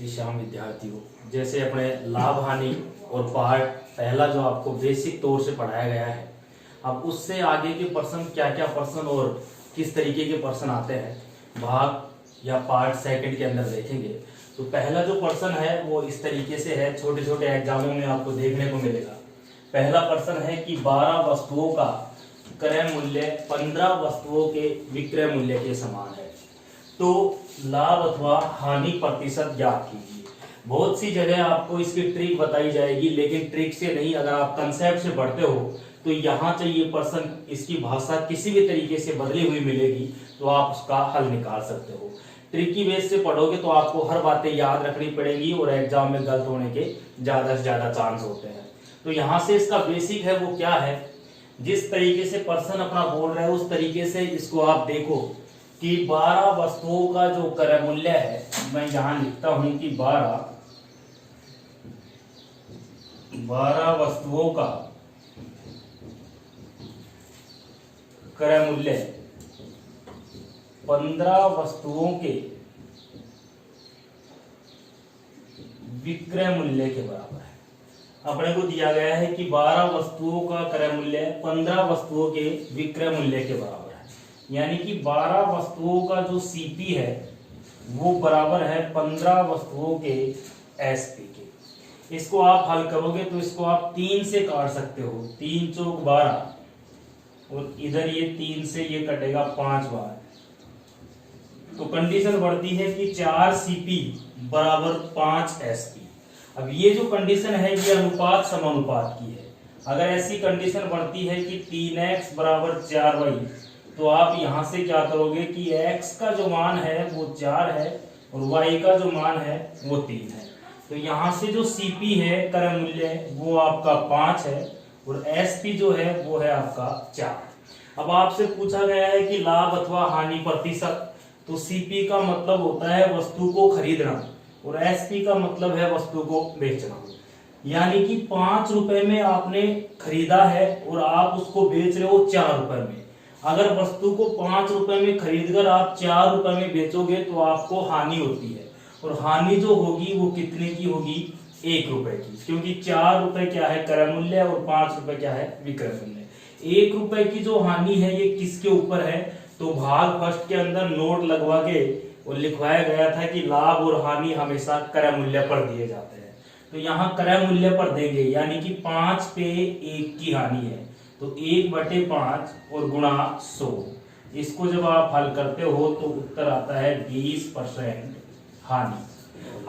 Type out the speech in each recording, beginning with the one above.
श्री श्याम विद्यार्थियों, जैसे अपने लाभ हानि और पार्ट पहला जो आपको बेसिक तौर से पढ़ाया गया है, अब उससे आगे के प्रश्न क्या क्या प्रश्न और किस तरीके के प्रश्न आते हैं भाग या पार्ट सेकंड के अंदर देखेंगे। तो पहला जो प्रश्न है वो इस तरीके से है, छोटे छोटे एग्जामों में आपको देखने को मिलेगा। पहला प्रश्न है कि 12 वस्तुओं का क्रय मूल्य 15 वस्तुओं के विक्रय मूल्य के समान है, तो लाभ अथवा हानि प्रतिशत ज्ञात कीजिए। बहुत सी जगह आपको इसकी ट्रिक बताई जाएगी, लेकिन ट्रिक से नहीं, अगर आप कंसेप्ट से पढ़ते हो तो यहाँ से ये प्रश्न इसकी भाषा किसी भी तरीके से बदली हुई मिलेगी तो आप उसका हल निकाल सकते हो। ट्रिक की बेस से पढ़ोगे तो आपको हर बातें याद रखनी पड़ेगी और एग्जाम में गलत होने के ज्यादा से ज्यादा चांस होते हैं। तो यहाँ से इसका बेसिक है वो क्या है, जिस तरीके से प्रश्न अपना बोल रहा है उस तरीके से इसको आप देखो कि 12 वस्तुओं का जो क्रय मूल्य है, मैं यहां लिखता हूं कि 12 वस्तुओं का क्रय मूल्य 15 वस्तुओं के विक्रय मूल्य के बराबर है। अपने को दिया गया है कि 12 वस्तुओं का क्रय मूल्य 15 वस्तुओं के विक्रय मूल्य के बराबर है, यानी कि 12 वस्तुओं का जो सीपी है वो बराबर है 15 वस्तुओं के एसपी के। इसको आप हल करोगे तो इसको आप 3 से काट सकते हो, 3 चौक 12 और इधर ये 3 से ये कटेगा 5 बार। तो कंडीशन बढ़ती है कि 4 सीपी बराबर 5 एसपी। अब ये जो कंडीशन है ये अनुपात समानुपात की है। अगर ऐसी कंडीशन बढ़ती है कि 3x बराबर 4y, तो आप यहां से क्या करोगे कि x का जो मान है वो 4 है और y का जो मान है वो 3 है। तो यहां से जो CP है क्रय मूल्य वो आपका 5 है और SP जो है वो है आपका 4। अब आपसे पूछा गया है कि लाभ अथवा हानि प्रतिशत, तो CP का मतलब होता है वस्तु को खरीदना और SP का मतलब है वस्तु को बेचना। यानी कि 5 रुपए में आपने खरीदा है और आप उसको बेच रहे हो 4 रुपए में। अगर वस्तु को 5 रुपए में खरीदकर आप 4 रुपए में बेचोगे तो आपको हानि होती है, और हानि जो होगी वो कितने की होगी, 1 रुपए की, क्योंकि 4 रुपए क्या है क्रय मूल्य और 5 रुपए क्या है विक्रय मूल्य। 1 रुपए की जो हानि है ये किसके ऊपर है, तो भाग फर्स्ट के अंदर नोट लगवा के और लिखवाया गया था कि लाभ और हानि हमेशा क्रय मूल्य पर दिए जाते हैं। तो यहाँ क्रय मूल्य पर देंगे, यानी कि 5 पे 1 की हानि है तो 1/5 और गुणा 100। इसको जब आप हल करते हो तो उत्तर आता है 20% हानि।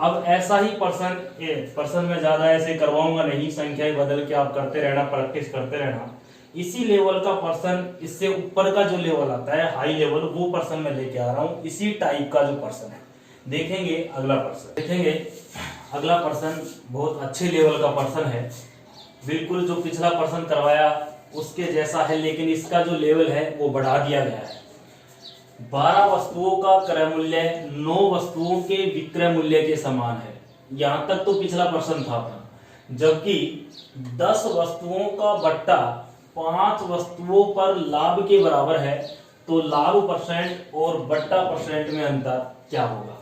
अब ऐसा ही पर्सन में ज्यादा ऐसे करवाऊंगा नहीं, संख्याएं बदल के आप करते रहना, प्रैक्टिस करते रहना। इसी लेवल का पर्सन, इससे ऊपर का जो लेवल आता है हाई लेवल, वो पर्सन में लेके आ रहा हूं। इसी टाइप का जो पर्सन है, देखेंगे अगला पर्सन। देखेंगे अगला पर्सन बहुत अच्छे लेवल का पर्सन है, बिल्कुल जो पिछला पर्सन करवाया उसके जैसा है, लेकिन इसका जो लेवल है वो बढ़ा दिया गया है। 12 वस्तुओं का क्रय मूल्य 9 वस्तुओं के विक्रय मूल्य के समान है। यहां तक तो पिछला प्रश्न था अपना। जबकि 10 वस्तुओं का बट्टा 5 वस्तुओं पर लाभ के बराबर है, तो लाभ परसेंट और बट्टा परसेंट में अंतर क्या होगा।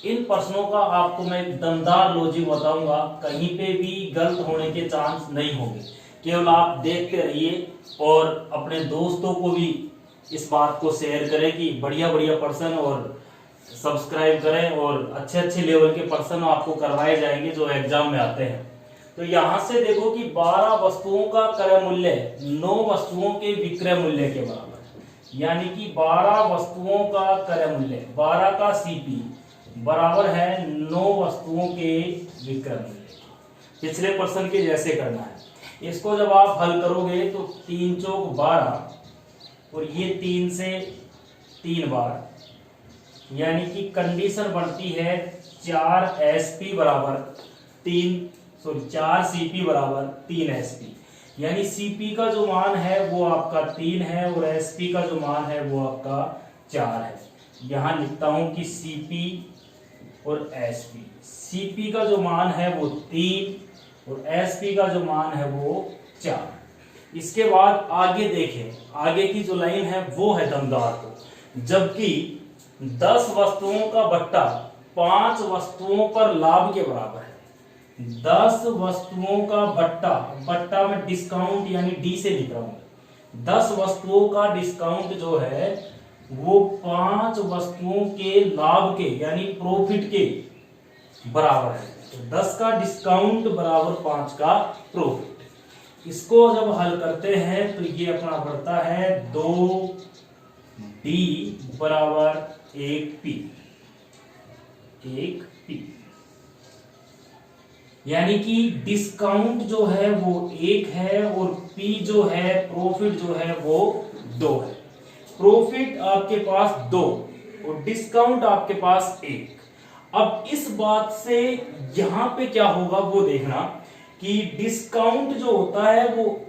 इन प्रश्नों का आपको मैं दमदार लॉजिक बताऊंगा, कहीं पे भी गलत होने के चांस नहीं होंगे। केवल आप देखते रहिए और अपने दोस्तों को भी इस बात को शेयर करें कि बढ़िया बढ़िया पर्सन, और सब्सक्राइब करें और अच्छे अच्छे लेवल के पर्सन आपको करवाए जाएंगे जो एग्जाम में आते हैं। तो यहां से देखो कि 12 वस्तुओं का क्रय मूल्य 9 वस्तुओं के विक्रय मूल्य के बराबर है, यानी कि 12 वस्तुओं का क्रय मूल्य 12 का CP बराबर है 9 वस्तुओं के विक्रय मूल्य। पिछले प्रश्न के जैसे करना है। इसको जब आप हल करोगे तो 3 चौक 12 और ये 3 से 3 बार, यानी कि कंडीशन बढ़ती है 4 SP बराबर 4 CP बराबर 3 SP। यानी CP का जो मान है वो आपका 3 है और SP का जो मान है वो आपका 4 है। यहां लिखता हूं कि CP और SP। CP का जो मान है वो 3 और SP का जो मान है वो 4। इसके बाद आगे देखें, आगे की जो लाइन है वो है दमदार को। जबकि 10 वस्तुओं का बट्टा 5 वस्तुओं पर लाभ के बराबर है। 10 वस्तुओं का बट्टा में डिस्काउंट यानी डी से लिख रहा हूं। 10 वस्तुओं का डिस्काउंट जो है वो 5 वस्तुओं के लाभ के यानी प्रॉफिट के बराबर है। तो 10 का डिस्काउंट बराबर 5 का प्रॉफिट। इसको जब हल करते हैं तो ये अपना बढ़ता है 2D बराबर 1P। यानी कि डिस्काउंट जो है वो 1 है और P जो है प्रॉफिट जो है वो 2 है। प्रॉफिट आपके पास 2 और डिस्काउंट आपके पास 1। अब इस बात से यहां पे क्या होगा वो देखना कि डिस्काउंट जो होता है वो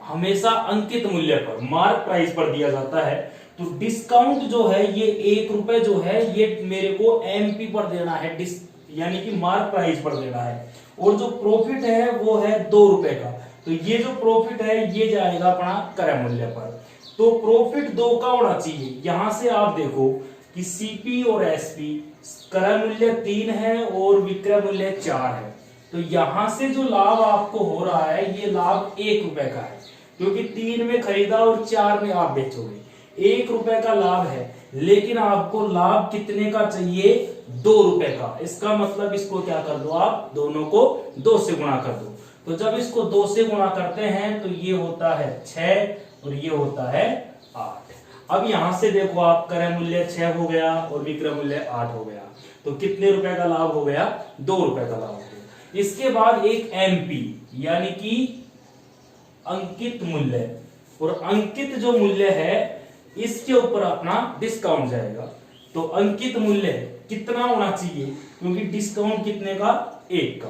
हमेशा अंकित मूल्य पर मार्क प्राइस पर दिया जाता है। तो डिस्काउंट जो है ये 1 रुपए जो है ये मेरे को एमपी पर देना है, यानी कि मार्क प्राइस पर देना है। और जो प्रॉफिट है वो है 2 रुपए का। तो ये जो प्रॉफिट है ये जाएगा अपना क्रय मूल्य पर। तो प्रॉफिट 2 का होना चाहिए। यहां से आप देखो कि सीपी और एसपी क्रय मूल्य 3 है और विक्रय मूल्य 4 है। तो यहां से जो लाभ आपको हो रहा है ये लाभ 1 रुपए का है, क्योंकि 3 में खरीदा और 4 में आप बेचोगे। 1 रुपए का लाभ है, लेकिन आपको लाभ कितने का चाहिए? 2 रुपए का। इसका मतलब इसको क्या कर दो आप, दोनों को 2 से गुणा कर दो। तो जब इसको 2 से गुणा करते हैं तो ये होता है 6 और ये होता है 8। अब यहां से देखो आप क्रय मूल्य 6 हो गया और विक्रय मूल्य 8 हो गया। तो कितने रुपए का लाभ हो गया? 2 रुपए का लाभ हो गया। इसके बाद एक एमपी यानी कि अंकित मूल्य, और अंकित जो मूल्य है इसके ऊपर अपना डिस्काउंट जाएगा। तो अंकित मूल्य कितना होना चाहिए? क्योंकि डिस्काउंट कितने का? 1 का।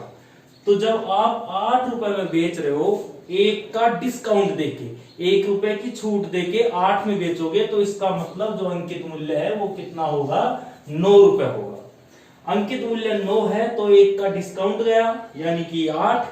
तो जब आप 8 रुपए में बेच रहे हो, 1 का डिस्काउंट देके, 1 रुपए की छूट देके 8 में बेचोगे, तो इसका मतलब जो अंकित मूल्य है वो कितना होगा? 9 रुपए होगा। अंकित मूल्य 9 है तो 1 का डिस्काउंट गया यानी कि 8,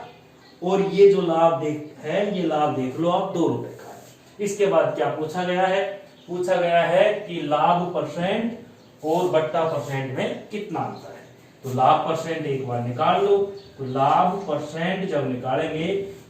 और ये जो लाभ है ये लाभ देख लो आप 2 रुपए का है। इसके बाद क्या पूछा गया है? पूछा गया है कि लाभ परसेंट और बट्टा परसेंट में कितना अंतर है। तो लाभ परसेंट एक बार निकाल लो। तो लाभ परसेंट जब निकालेंगे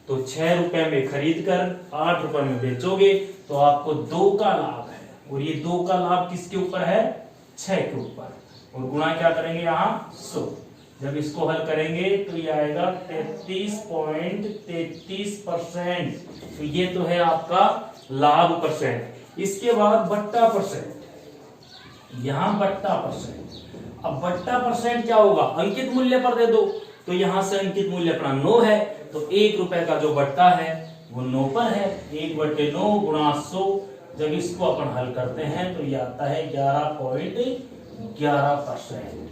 तो 6 रुपए में खरीद कर 8 रुपए में बेचोगे तो आपको 2 का लाभ है, और ये 2 का लाभ किसके ऊपर है? 6 के ऊपर। और गुणा क्या करेंगे यहाँ? 100। जब इसको हल करेंगे तो ये आएगा 33.33%। तो ये तो है आपका लाभ परसेंट। इसके बाद बट्टा परसेंट, यहां बट्टा परसेंट। अब बट्टा परसेंट क्या होगा? अंकित मूल्य पर दे दो। तो यहां से अंकित मूल्य अपना 9 है, तो 1 रुपए का जो बट्टा है वो 9 पर है। 1/9 गुणा 100। जब इसको अपन हल करते हैं तो ये आता है 11.11%।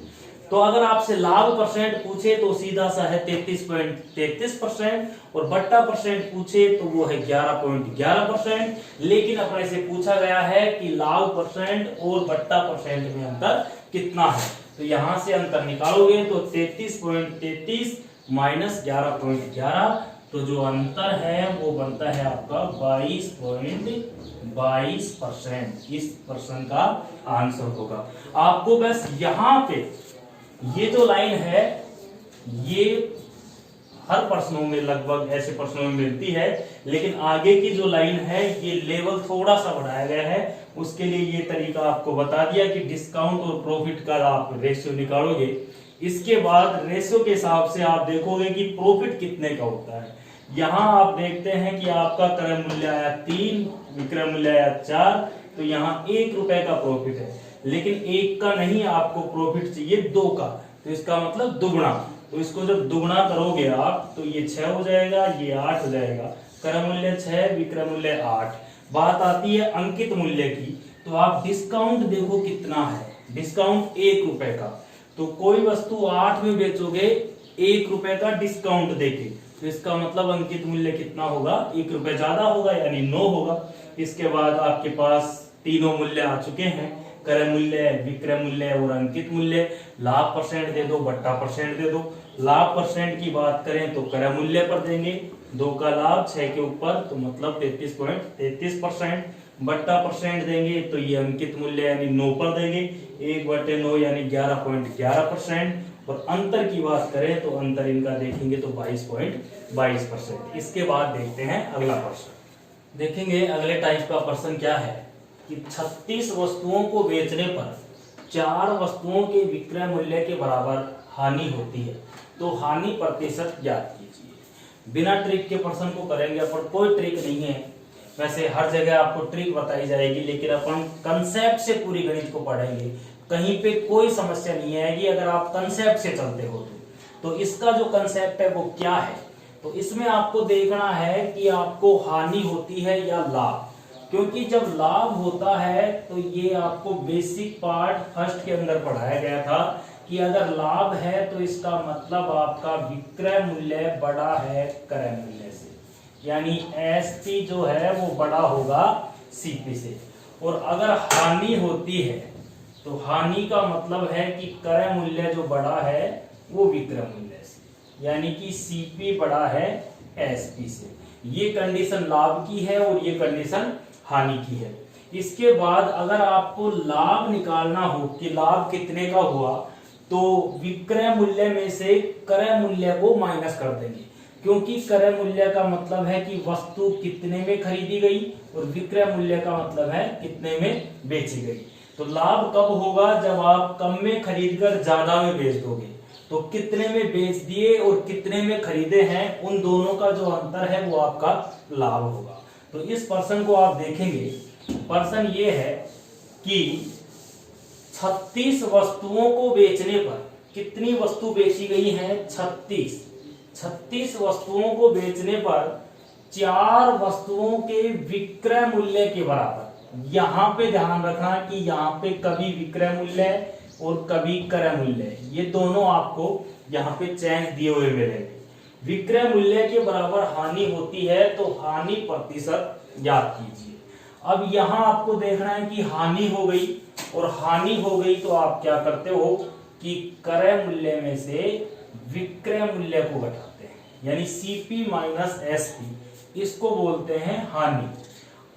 तो अगर आपसे लाभ परसेंट पूछे तो सीधा सा है 33.33%, और बट्टा परसेंट पूछे तो वो है 11.11%। लेकिन अपने से पूछा गया है कि लाभ परसेंट और बट्टा परसेंट में अंतर कितना है। तो यहां से अंतर निकालोगे तो 33.33 माइनस 11.11, तो जो अंतर है वो बनता है आपका 22.22%। इस प्रश्न का आंसर होगा। आपको बस यहां पे ये जो लाइन है ये हर प्रश्नों में लगभग ऐसे प्रश्नों में मिलती है, लेकिन आगे की जो लाइन है ये लेवल थोड़ा सा बढ़ाया गया है। उसके लिए ये तरीका आपको बता दिया कि डिस्काउंट और प्रॉफिट का आप रेशियो निकालोगे। इसके बाद रेशियो के हिसाब से आप देखोगे कि प्रॉफिट कितने का होता है। यहां आप देखते हैं कि आपका क्रय मूल्य आया 3, विक्रय मूल्य आया 4, तो यहाँ 1 रुपए का प्रॉफिट है, लेकिन 1 का नहीं, आपको प्रॉफिट चाहिए 2 का। तो इसका मतलब दुगुना। तो इसको जब दुगुना करोगे आप तो ये 6 हो जाएगा, ये 8 हो जाएगा। क्रय मूल्य 6, विक्रय मूल्य 8। बात आती है अंकित मूल्य की, तो आप डिस्काउंट देखो कितना है। डिस्काउंट 1 रुपए का। तो कोई वस्तु 8 में बेचोगे 1 रुपए का डिस्काउंट देके, तो इसका मतलब अंकित मूल्य कितना होगा? 1 रुपए ज्यादा होगा यानी 9 होगा। इसके बाद आपके पास तीनों मूल्य आ चुके हैं, क्रय मूल्य, विक्रय मूल्य और अंकित मूल्य। लाभ परसेंट दे दो, बट्टा परसेंट दे दो। लाभ परसेंट की बात करें तो क्रय मूल्य पर देंगे, 2 का लाभ 6 के ऊपर, तो मतलब 33.33%। बट्टा परसेंट देंगे तो ये अंकित मूल्य यानी 9 पर देंगे, 1/9 यानी 11.11%। और अंतर की बात करें तो अंतर इनका देखेंगे तो 22.22%। इसके बाद देखते हैं अगला प्रश्न। देखेंगे अगले टाइप का प्रश्न क्या है कि 36 वस्तुओं को बेचने पर 4 वस्तुओं के विक्रय मूल्य के बराबर हानि होती है, तो हानि प्रतिशत ज्ञात कीजिए। बिना ट्रिक के प्रश्न को करेंगे अपन, कोई ट्रिक नहीं है, वैसे हर जगह आपको ट्रिक बताई जाएगी, लेकिन अपन कंसेप्ट से पूरी गणित को पढ़ेंगे। कहीं पे कोई समस्या नहीं आएगी अगर आप कंसेप्ट से चलते हो तो इसका जो कंसेप्ट है वो क्या है, तो इसमें आपको देखना है कि आपको हानि होती है या लाभ। क्योंकि जब लाभ होता है तो ये आपको बेसिक पार्ट फर्स्ट के अंदर पढ़ाया गया था कि अगर लाभ है तो इसका मतलब आपका विक्रय मूल्य बड़ा है क्रय मूल्य से, यानी एसपी जो है वो बड़ा होगा सीपी से। और अगर हानि होती है तो हानि का मतलब है कि क्रय मूल्य जो बड़ा है वो विक्रय मूल्य से, यानी कि सीपी बड़ा है एसपी से। ये कंडीशन लाभ की है और ये कंडीशन हानि की है। इसके बाद अगर आपको लाभ निकालना हो कि लाभ कितने का हुआ, तो विक्रय मूल्य में से क्रय मूल्य को माइनस कर देंगे, क्योंकि क्रय मूल्य का मतलब है कि वस्तु कितने में खरीदी गई और विक्रय मूल्य का मतलब है कितने में बेची गई। तो लाभ कब होगा, जब आप कम में खरीदकर ज्यादा में बेच दोगे। तो कितने में बेच दिए और कितने में खरीदे हैं, उन दोनों का जो अंतर है वो आपका लाभ होगा। तो इस प्रश्न को आप देखेंगे, प्रश्न ये है कि 36 वस्तुओं को बेचने पर कितनी वस्तु बेची गई है, 36 वस्तुओं को बेचने पर 4 वस्तुओं के विक्रय मूल्य के बराबर। यहां पे ध्यान रखना कि यहाँ पे कभी विक्रय मूल्य और कभी क्रय मूल्य, ये दोनों आपको यहाँ पे चेंज दिए हुए मिलेंगे। विक्रय मूल्य के बराबर हानि होती है तो हानि प्रतिशत याद कीजिए। अब यहाँ आपको देखना है कि हानि हो गई, और हानि हो गई तो आप क्या करते हो कि क्रय मूल्य में से विक्रय मूल्य को घटाते हैं, यानी सीपी माइनस एसपी, इसको बोलते हैं हानि।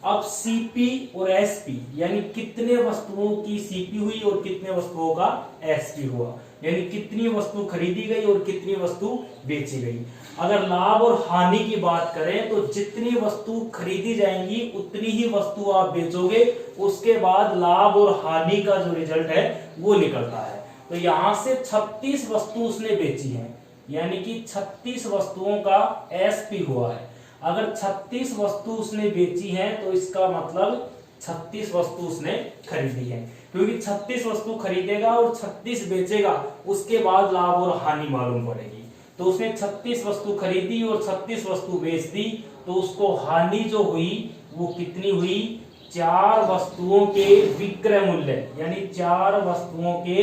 अब सीपी और एसपी यानी कितने वस्तुओं की सीपी हुई और कितने वस्तुओं का एसपी हुआ, यानी कितनी वस्तु खरीदी गई और कितनी वस्तु बेची गई। अगर लाभ और हानि की बात करें तो जितनी वस्तु खरीदी जाएंगी उतनी ही वस्तु आप बेचोगे, उसके बाद लाभ और हानि का जो रिजल्ट है वो निकलता है। तो यहां से 36 वस्तु उसने बेची है, यानी कि 36 वस्तुओं का एसपी हुआ है। अगर 36 वस्तु उसने बेची है तो इसका मतलब 36 वस्तु उसने खरीदी है, क्योंकि 36 वस्तु खरीदेगा और 36 बेचेगा, उसके बाद लाभ और हानि मालूम पड़ेगी। तो उसने 36 वस्तु खरीदी और 36 वस्तु बेच दी, तो उसको हानि जो हुई वो कितनी हुई, 4 वस्तुओं के विक्रय मूल्य यानी 4 वस्तुओं के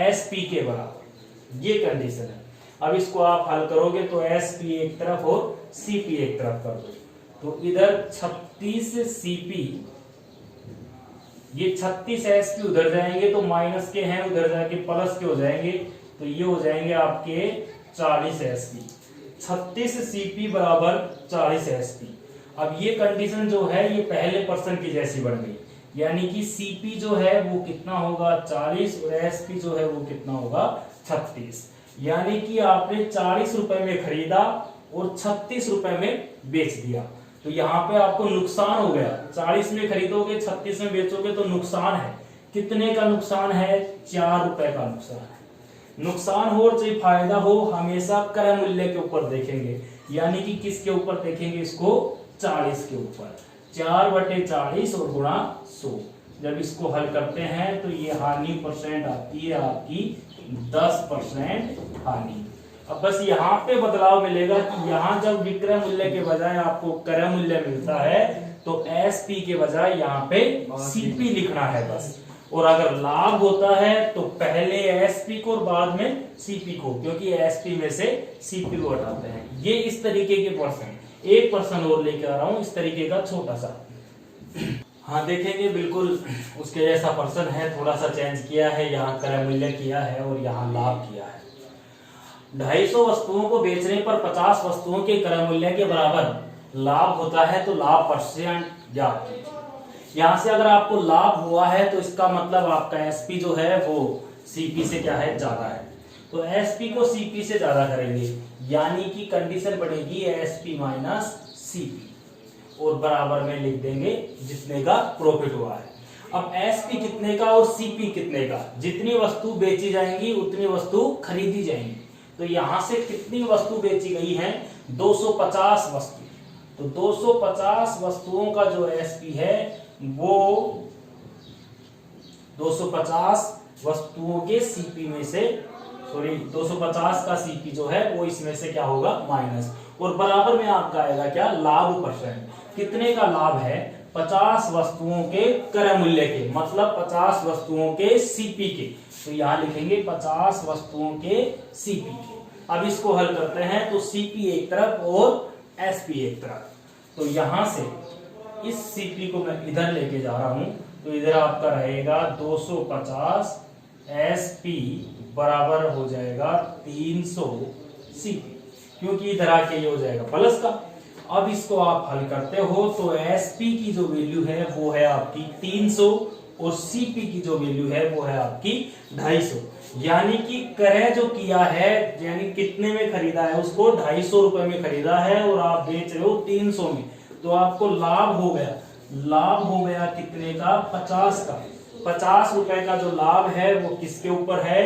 एसपी के बराबर। ये कंडीशन है। अब इसको आप हल करोगे तो एसपी एक तरफ और सीपी एक तरफ कर दो, तो इधर 36 सीपी, ये 36 एसपी उधर जाएंगे तो माइनस के हैं, उधर जाके प्लस के हो जाएंगे, तो ये हो जाएंगे आपके 40 एसपी। 36 सीपी बराबर 40 एसपी। अब ये कंडीशन जो है ये पहले प्रश्न की जैसी बन गई, यानी कि सीपी जो है वो कितना होगा 40 और एसपी जो है वो कितना होगा 36। यानी कि आपने 40 रुपए में खरीदा और 36 रुपए में बेच दिया, तो यहाँ पे आपको नुकसान हो गया। 40 में खरीदोगे 36 में बेचोगे तो नुकसान है। कितने का नुकसान है, 4 रुपए का नुकसान है। नुकसान हो चाहे फायदा हो, हमेशा क्रय मूल्य के ऊपर देखेंगे, यानी कि किसके ऊपर देखेंगे, इसको 40 के ऊपर। 4/40 और गुणा 100। जब इसको हल करते हैं तो ये हानि परसेंट आती है आपकी 10% हानि। अब बस यहाँ पे बदलाव मिलेगा कि यहाँ जब विक्रय मूल्य के बजाय आपको क्रय मूल्य मिलता है तो एसपी के बजाय यहाँ पे सीपी लिखना है बस। और अगर लाभ होता है तो पहले एसपी को और बाद में सीपी को, क्योंकि एसपी में से सीपी को हटाते हैं। ये इस तरीके के प्रश्न, एक प्रश्न और लेके आ रहा हूं इस तरीके का छोटा सा। हाँ देखेंगे, बिल्कुल उसके जैसा प्रश्न है, थोड़ा सा चेंज किया है, यहाँ क्रय मूल्य किया है और यहाँ लाभ किया है। 250 वस्तुओं को बेचने पर 50 वस्तुओं के क्रय मूल्य के बराबर लाभ होता है, तो लाभ परसेंट ज्ञात कीजिए। यहां से अगर आपको लाभ हुआ है तो इसका मतलब आपका एसपी जो है वो सीपी से क्या है, ज्यादा है। तो एसपी को सीपी से ज्यादा करेंगे, यानी कि कंडीशन बनेगी एसपी माइनस सीपी, और बराबर में लिख देंगे जितने का प्रॉफिट हुआ है। अब एसपी कितने का और सीपी कितने का, जितनी वस्तु बेची जाएंगी उतनी वस्तु खरीदी जाएंगी। तो यहां से कितनी वस्तु बेची गई है, 250 वस्तु। तो 250 वस्तुओं का जो एसपी है वो 250 वस्तुओं के सीपी में से, सॉरी 250 का सीपी जो है वो इसमें से क्या होगा, माइनस, और बराबर में आपका आएगा क्या, लाभ परसेंट। कितने का लाभ है, 50 वस्तुओं के क्रय मूल्य के, मतलब 50 वस्तुओं के सीपी के। तो यहां लिखेंगे 50 वस्तुओं के सीपी के। अब इसको हल करते हैं तो सीपी एक तरफ और एसपी एक तरफ। तो यहां से इस सीपी को मैं इधर लेके जा रहा हूं, तो इधर आपका रहेगा 250 एसपी बराबर हो जाएगा 300 सीपी, क्योंकि इधर आके ये हो जाएगा प्लस का। अब इसको आप हल करते हो तो एसपी की जो वैल्यू है वो है आपकी 300 और सीपी की जो वैल्यू है वो है आपकी 250। यानी कि क्रय जो किया है, यानी कितने में खरीदा है, उसको 250 रुपए में खरीदा है और आप बेच रहे हो 300 में, तो आपको लाभ हो गया, लाभ हो गया कितने का, 50 का। 50 रुपए का जो लाभ है वो किसके ऊपर है,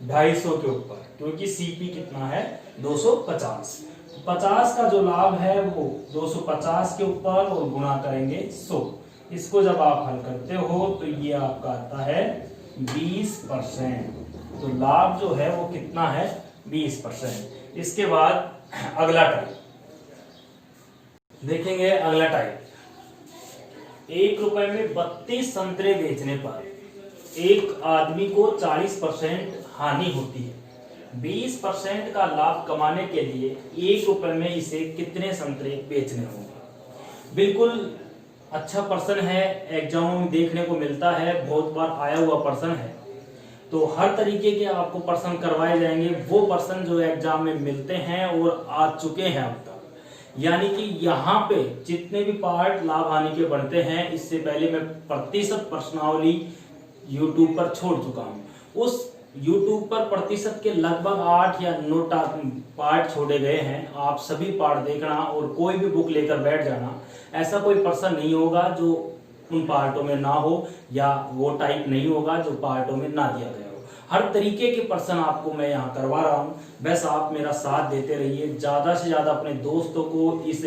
250 के ऊपर, क्योंकि सीपी कितना है, 250। 50 का जो लाभ है वो 250 के ऊपर और गुणा करेंगे 100। इसको जब आप हल करते हो तो ये आपका आता है 20%। तो लाभ जो है वो कितना है, 20%। इसके बाद अगला टाइप देखेंगे। अगला टाइप, 1 रुपए में 32 संतरे बेचने पर एक आदमी को 40% हानि होती है। 20% का लाभ कमाने के लिए 1 रुपए में इसे कितने संतरे बेचने होंगे। बिल्कुल अच्छा पर्सन है, एग्जामों में देखने को मिलता है, बहुत बार आया हुआ पर्सन है। तो हर तरीके के आपको पर्सन करवाए जाएंगे, वो पर्सन जो एग्जाम में मिलते हैं और आ चुके हैं अब तक। यानी कि यहाँ पे जितने भी पार्ट लाभ हानि के बनते हैं, इससे पहले मैं प्रतिशत प्रश्नावली यूट्यूब पर छोड़ चुका हूँ। उस यूट्यूब पर प्रतिशत के लगभग 8 या 9 पार्ट छोड़े गए हैं। आप सभी पार्ट देखना और कोई भी बुक लेकर बैठ जाना। ऐसा कोई पर्सन नहीं होगा जो उन पार्टों में ना हो, या वो टाइप नहीं होगा जो पार्टों में ना दिया गया हो। हर तरीके के पर्सन आपको मैं यहाँ करवा रहा हूँ। बस आप मेरा साथ देते रहिए, ज्यादा से ज्यादा अपने दोस्तों को इस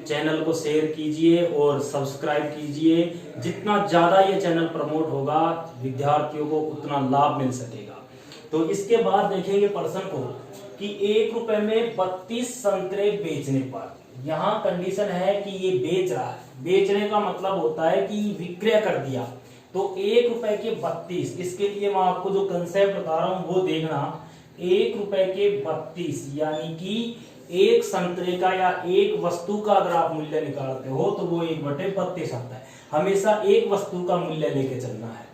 चैनल को शेयर कीजिए और सब्सक्राइब कीजिए। जितना ज्यादा ये चैनल प्रमोट होगा, विद्यार्थियों को उतना लाभ मिल सकेगा। तो इसके बाद देखेंगे पर्सन को कि 1 रुपए में 32 संतरे बेचने पर, यहाँ कंडीशन है कि ये बेच रहा है। बेचने का मतलब होता है कि विक्रय कर दिया। तो 1 रुपए के 32, इसके लिए मैं आपको जो कंसेप्ट बता रहा हूं वो देखना। 1 रुपए के 32 यानी कि एक संतरे का या एक वस्तु का अगर आप मूल्य निकालते हो तो वो 1/32 आता है। हमेशा एक वस्तु का मूल्य लेके चलना है।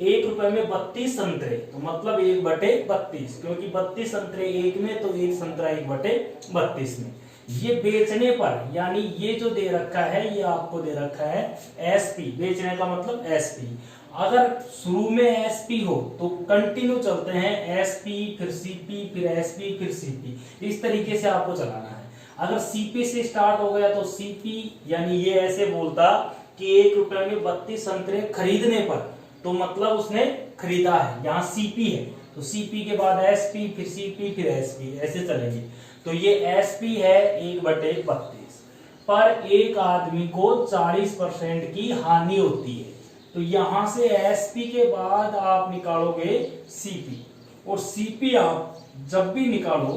1 रुपए में 32 संतरे, तो मतलब 1/32, क्योंकि 32 संतरे एक में, तो एक संतरा 1/32 में। ये बेचने पर, यानी ये जो दे रखा है ये आपको दे रखा है एसपी। बेचने का मतलब एसपी। अगर शुरू में एसपी हो तो कंटिन्यू चलते हैं, एसपी फिर सीपी फिर एसपी फिर सीपी, इस तरीके से आपको चलाना है। अगर सीपी से स्टार्ट हो गया तो सीपी, यानी ये ऐसे बोलता कि 1 रुपए में 32 संतरे खरीदने पर, तो मतलब उसने खरीदा है। यहाँ सीपी है तो सीपी के बाद एसपी फिर सीपी फिर एसपी, ऐसे चलेंगे। तो ये एसपी है 1/32 पर एक आदमी को 40% की हानि होती है। तो यहां से एसपी के बाद आप निकालोगे सीपी, और सीपी आप जब भी निकालो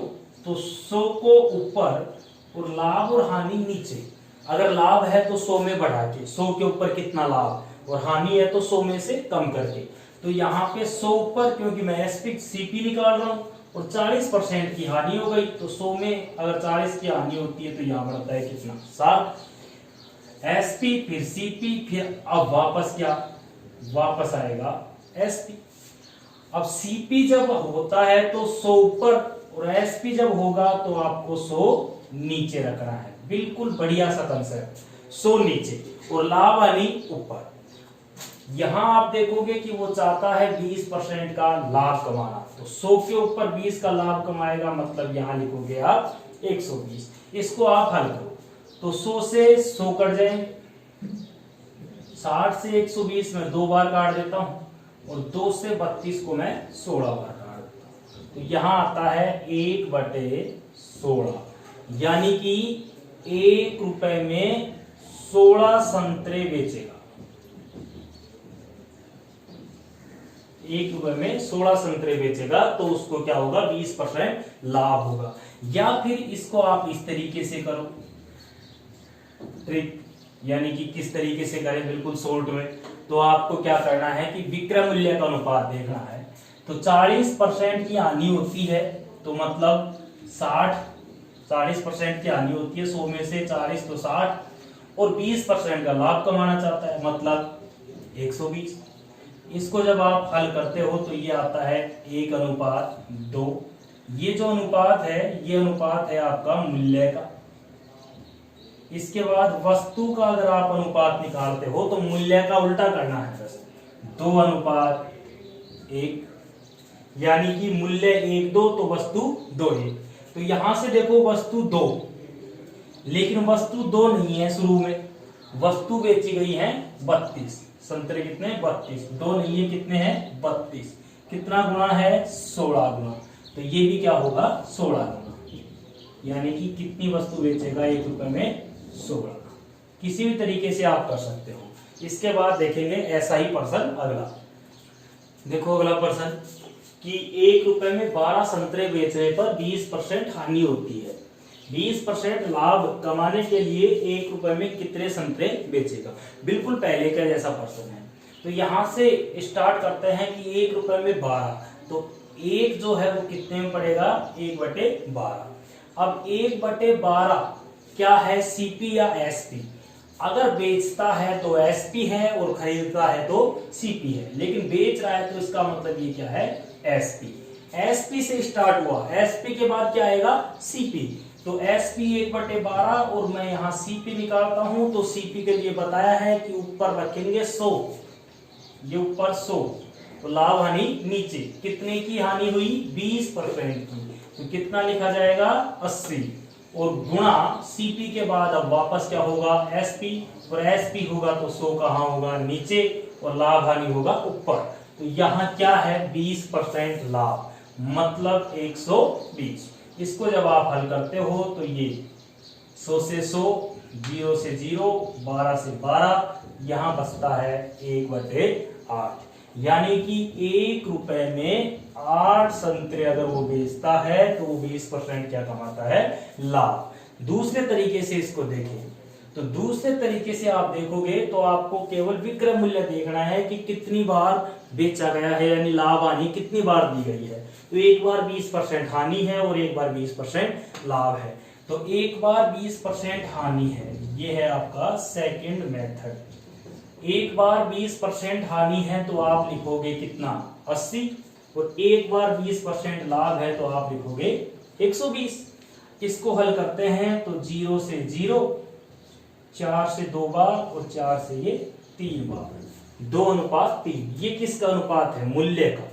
तो 100 को ऊपर और लाभ और हानि नीचे। अगर लाभ है तो 100 में बढ़ा के, 100 के ऊपर कितना लाभ, और हानि है तो 100 में से कम करके। तो यहाँ पे 100 ऊपर, क्योंकि मैं एसपी सीपी निकाल रहा हूं, और 40% की हानि हो गई। तो 100 में अगर 40 की हानि होती है तो यहाँ बढ़ता है कितना, 7। एसपी फिर सीपी फिर अब वापस क्या, वापस आएगा एसपी। अब सीपी जब होता है तो 100 ऊपर, और एसपी जब होगा तो आपको 100 नीचे रखना है। बिल्कुल बढ़िया सा कंसेप्ट, 100 नीचे और लाभ हानि ऊपर। यहां आप देखोगे कि वो चाहता है 20% का लाभ कमाना, तो 100 के ऊपर 20 का लाभ कमाएगा, मतलब यहां लिखोगे आप 120। इसको आप हल करो तो 100 से 100 कट जाएंगे, 60 से 120 में 2 बार काट देता हूं, और 2 से 32 को मैं 16 बार काट देता हूं, तो यहां आता है 1/16, यानी कि 1 रुपए में 16 संतरे बेचेगा। 1 रुपए में 16 संतरे बेचेगा, तो उसको क्या होगा, 20% लाभ होगा। या फिर इसको आप इस तरीके से करो ट्रिक, यानी कि किस तरीके से करें, बिल्कुल शॉर्ट में। तो आपको क्या करना है कि विक्रय मूल्य का अनुपात देखना है। तो 40% की हानि होती है, तो मतलब 40% की हानि होती है, 100 में से 40 तो 60, और 20% का लाभ कमाना चाहता है, मतलब 120। इसको जब आप हल करते हो तो ये आता है 1:2। ये जो अनुपात है, ये अनुपात है आपका मूल्य का। इसके बाद वस्तु का अगर आप अनुपात निकालते हो तो मूल्य का उल्टा करना है, बस 2:1, यानी कि मूल्य 1:2 तो वस्तु 2:1। तो यहां से देखो वस्तु 2, लेकिन वस्तु 2 नहीं है, शुरू में वस्तु बेची गई है 32, संतरे कितने, 32, 2 नहीं है, कितने हैं, 32, कितना गुना है, 16 गुना, तो ये भी क्या होगा, 16 गुना, यानी कि कितनी वस्तु बेचेगा 1 रुपए में, 16। किसी भी तरीके से आप कर सकते हो। इसके बाद देखेंगे ऐसा ही प्रश्न अगला। देखो अगला प्रश्न कि 1 रुपए में 12 संतरे बेचने पर 20% हानि होती है, 20% लाभ कमाने के लिए 1 रुपए में कितने संतरे बेचेगा। बिल्कुल पहले का जैसा प्रश्न है। तो यहां से स्टार्ट करते हैं कि 1 रुपए में 12, तो 1 जो है वो कितने में पड़ेगा, 1/12। अब 1/12 क्या है, सीपी या एसपी। अगर बेचता है तो एसपी है और खरीदता है तो सीपी है, लेकिन बेच रहा है तो इसका मतलब ये क्या है, एसपी। एसपी से स्टार्ट हुआ, एसपी के बाद क्या आएगा, सीपी। तो एसपी 1/12 और मैं यहां सीपी निकालता हूं, तो सीपी के लिए बताया है कि ऊपर रखेंगे 100, ये ऊपर 100, तो लाभ हानि नीचे, कितने की हानि हुई, 20% की, तो कितना लिखा जाएगा, 80, और गुणा सीपी के बाद अब वापस क्या होगा, एसपी, और एसपी होगा तो 100 कहां होगा, नीचे, और लाभ हानि होगा ऊपर। तो यहां क्या है, 20% लाभ, मतलब 120। इसको जब आप हल करते हो तो ये 100 से 100, 0 से 0, 12 से 12, यहां बचता है 1/8, यानी कि 1 रुपए में 8 संतरे अगर वो बेचता है तो वो 20% क्या कमाता है, लाभ। दूसरे तरीके से इसको देखें, तो दूसरे तरीके से आप देखोगे तो आपको केवल विक्रय मूल्य देखना है कि कितनी बार बेचा गया है, यानी लाभ हानि कितनी बार दी गई है। तो एक बार 20% हानि है और एक बार 20% लाभ है, तो एक बार 20% हानि है, ये है आपका सेकंड मेथड। एक बार 20% हानि है तो आप लिखोगे कितना, 80, और एक बार 20% लाभ है तो आप लिखोगे 120। इसको हल करते हैं तो 0 से 0, 4 से 2 बार, और 4 से ये 3 बार, 2:3। ये किसका अनुपात है, मूल्य का।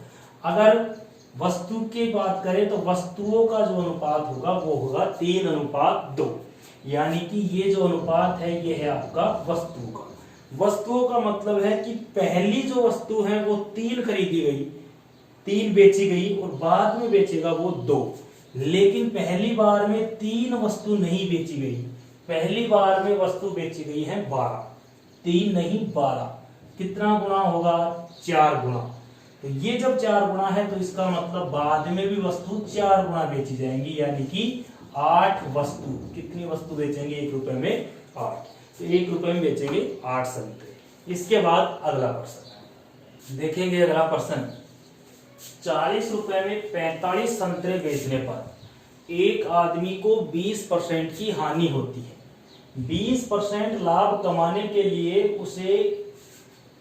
अगर वस्तु की बात करें तो वस्तुओं का जो अनुपात होगा वो होगा 3:2, यानी कि ये जो अनुपात है ये है आपका वस्तु का। वस्तुओं का मतलब है कि पहली जो वस्तु है वो 3 खरीदी गई, 3 बेची गई, और बाद में बेचेगा वो 2, लेकिन पहली बार में 3 वस्तु नहीं बेची गई, पहली बार में वस्तु बेची गई है 12, 3 नहीं 12, कितना गुना होगा, 4 गुना। तो ये जब 4 गुना है तो इसका मतलब बाद में भी वस्तु 4 गुना बेची जाएंगी, यानी कि 8 वस्तु। कितनी वस्तु बेचेंगे 1 रुपए में, 8, तो 1 रुपए में बेचेंगे 8 संतरे। इसके बाद अगला प्रश्न देखेंगे। अगला प्रश्न, 40 रुपए में 45 संतरे बेचने पर एक आदमी को 20% की हानि होती है। 20% लाभ कमाने के लिए उसे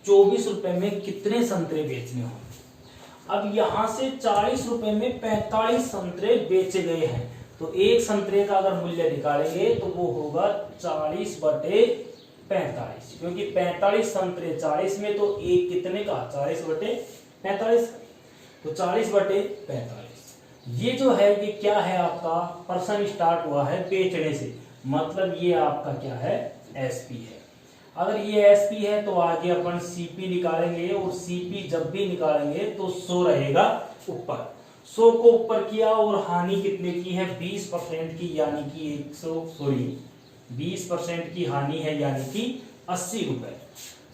24 रुपए में कितने संतरे बेचने होंगे। अब यहां से 40 रुपए में 45 संतरे बेचे गए हैं, तो एक संतरे का अगर मूल्य निकालेंगे तो वो होगा 40/45, 45, क्योंकि 45 संतरे 40 में, तो एक कितने का 40/45, तो 40/45। ये जो है ये क्या है आपका, पर्सन स्टार्ट हुआ है बेचने से, मतलब ये आपका क्या है, एसपी है। अगर ये एसपी है तो आगे अपन सीपी निकालेंगे, और सीपी जब भी निकालेंगे तो 100 रहेगा ऊपर, 100 को ऊपर किया, और हानि कितने की है, 20% की, यानी कि 20% की हानि है, यानी कि 80 रुपए।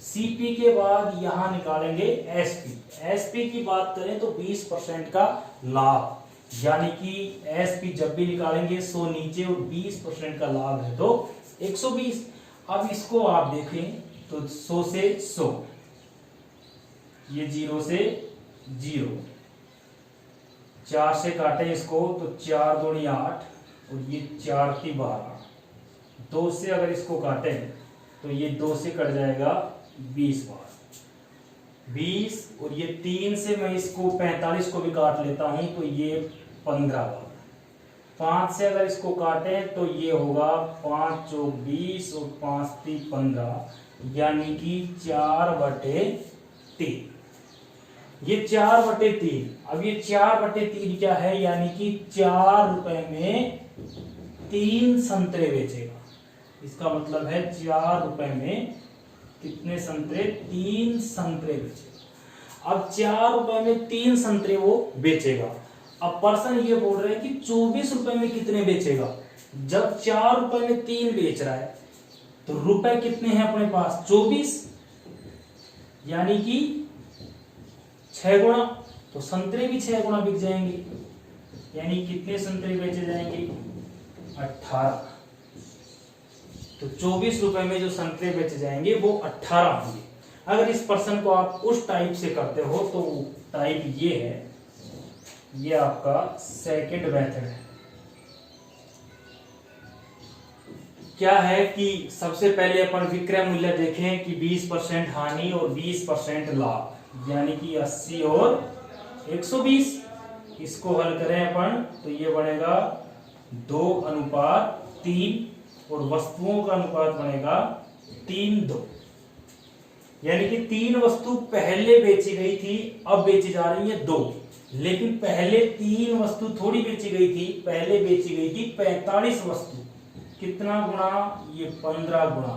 सीपी के बाद यहां निकालेंगे एसपी, एसपी की बात करें तो 20% का लाभ, यानी कि एसपी जब भी निकालेंगे 100 नीचे और 20% का लाभ है तो 120। अब इसको आप देखें तो 100 से 100, ये 0 से 0, 4 से काटे इसको तो 4 दूनी 8, और ये 4 की 12, 2 से अगर इसको काटे तो ये 2 से कट जाएगा 20 बार, 20, और ये 3 से मैं इसको 45 को भी काट लेता हूं तो ये 15 बार, 5 से अगर इसको काटे तो ये होगा 5 चौक 20 और 5 3 15, यानी कि 4/3। ये 4/3। अब ये 4/3 क्या है, यानी कि 4 रुपए में 3 संतरे बेचेगा। इसका मतलब है 4 रुपए में कितने संतरे, 3 संतरे बेचेगा। अब 4 रुपए में 3 संतरे वो बेचेगा। अब पर्सन ये बोल रहे हैं कि 24 रुपए में कितने बेचेगा। जब 4 रुपए में 3 बेच रहा है तो रुपए कितने हैं अपने पास, 24, यानी कि 6 गुना, तो संतरे भी 6 गुना बिक जाएंगे, यानी कितने संतरे बेचे जाएंगे, 18। तो 24 रुपए में जो संतरे बेचे जाएंगे वो 18 होंगे। अगर इस पर्सन को आप उस टाइप से करते हो तो टाइप ये है, ये आपका सेकंड मेथड है। क्या है कि सबसे पहले अपन विक्रय मूल्य देखें कि 20% हानि और 20% लाभ, यानी कि 80 और 120। इसको हल करें अपन तो ये बनेगा 2:3, और वस्तुओं का अनुपात बनेगा 3:2, यानी कि 3 वस्तु पहले बेची गई थी, अब बेची जा रही है 2, लेकिन पहले 3 वस्तु थोड़ी बेची गई थी, पहले बेची गई थी 45 वस्तु, कितना गुना, ये 15 गुना,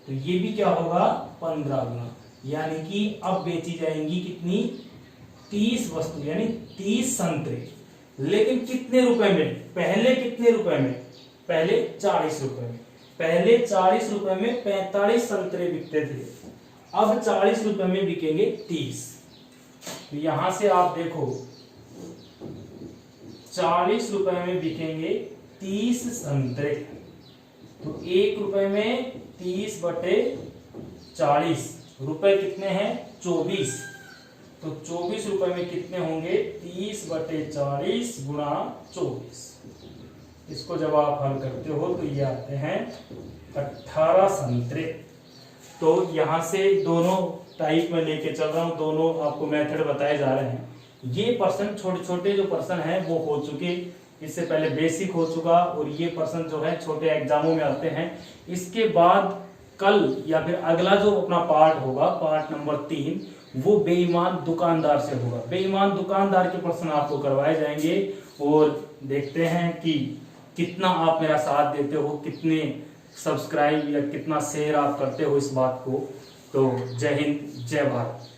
तो ये भी क्या होगा 15 गुना, यानी कि अब बेची जाएंगी कितनी, 30 वस्तु, यानी 30 संतरे, लेकिन कितने रुपए में, पहले कितने रुपए में, पहले 40 रुपए में, पहले 40 रुपए में 45 संतरे बिकते थे, अब 40 रुपए में बिकेंगे 30। तो यहां से आप देखो 40 रुपए में बिकेंगे 30 संतरे, तो 1 रुपए में 30/40, रुपए कितने हैं 24, तो 24 रुपए में कितने होंगे 30/40 गुणा 24। इसको जब आप हल करते हो तो ये आते हैं 18 संतरे। तो यहां से दोनों टाइप में लेके चल रहा हूं, दोनों आपको मेथड बताए जा रहे हैं। ये पर्सन छोटे छोटे जो पर्सन है वो हो चुके, इससे पहले बेसिक हो चुका, और ये पर्सन जो है छोटे एग्जामों में आते हैं। इसके बाद कल या फिर अगला जो अपना पार्ट होगा, पार्ट नंबर 3, वो बेईमान दुकानदार से होगा। बेईमान दुकानदार के प्रश्न आपको करवाए जाएंगे, और देखते हैं कि कितना आप मेरा साथ देते हो, कितने सब्सक्राइब या कितना शेयर आप करते हो इस बात को। तो जय हिंद, जय भारत।